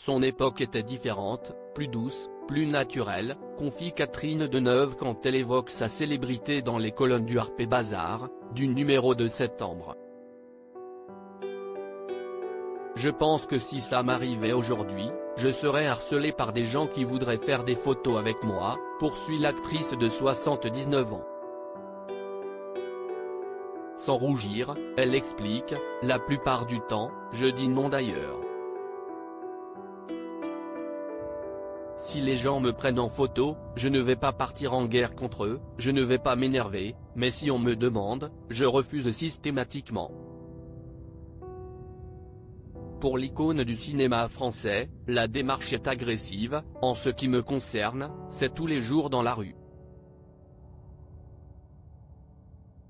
Son époque était différente, plus douce, plus naturelle, confie Catherine Deneuve quand elle évoque sa célébrité dans les colonnes du Harper's Bazaar, du numéro de septembre. Je pense que si ça m'arrivait aujourd'hui, je serais harcelée par des gens qui voudraient faire des photos avec moi, poursuit l'actrice de 79 ans. Sans rougir, elle explique, la plupart du temps, je dis non d'ailleurs. Si les gens me prennent en photo, je ne vais pas partir en guerre contre eux, je ne vais pas m'énerver, mais si on me demande, je refuse systématiquement. Pour l'icône du cinéma français, la démarche est agressive, en ce qui me concerne, c'est tous les jours dans la rue.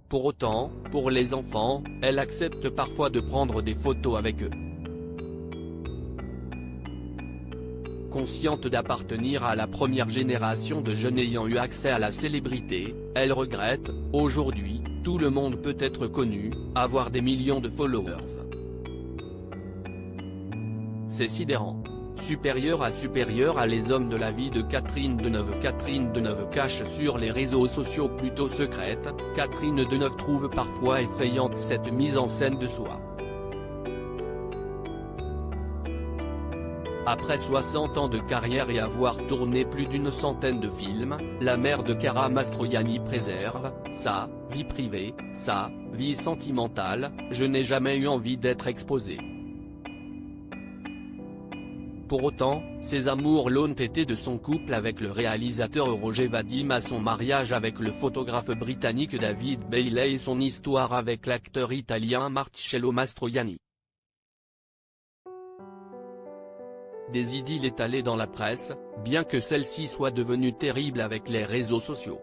Pour autant, pour les enfants, elle accepte parfois de prendre des photos avec eux. Consciente d'appartenir à la première génération de jeunes ayant eu accès à la célébrité, elle regrette, aujourd'hui, tout le monde peut être connu, avoir des millions de followers. C'est sidérant. Supérieur à les hommes de la vie de Catherine Deneuve. Catherine Deneuve cache sur les réseaux sociaux plutôt secrète, Catherine Deneuve trouve parfois effrayante cette mise en scène de soi. Après 60 ans de carrière et avoir tourné plus d'une centaine de films, la mère de Cara Mastroianni préserve sa vie privée, sa vie sentimentale. Je n'ai jamais eu envie d'être exposée. Pour autant, ses amours l'ont été de son couple avec le réalisateur Roger Vadim à son mariage avec le photographe britannique David Bailey et son histoire avec l'acteur italien Marcello Mastroianni. Des idylles étalées dans la presse, bien que celle-ci soit devenue terrible avec les réseaux sociaux.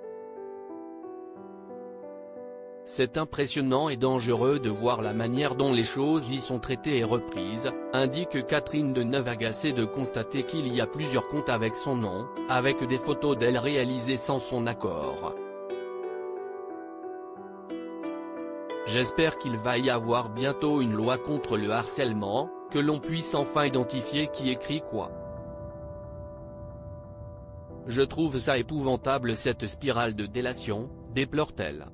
C'est impressionnant et dangereux de voir la manière dont les choses y sont traitées et reprises, indique Catherine Deneuve agacée de constater qu'il y a plusieurs comptes avec son nom, avec des photos d'elle réalisées sans son accord. J'espère qu'il va y avoir bientôt une loi contre le harcèlement, que l'on puisse enfin identifier qui écrit quoi. Je trouve ça épouvantable cette spirale de délation, déplore-t-elle.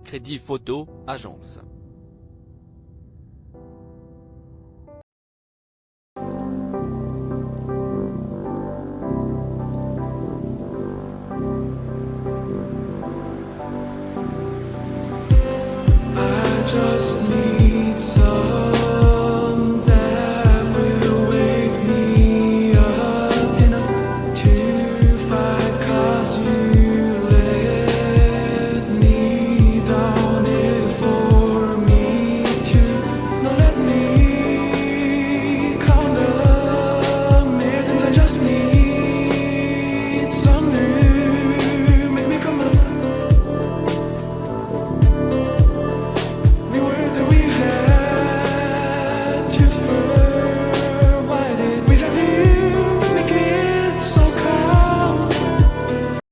Crédit Photo, agence.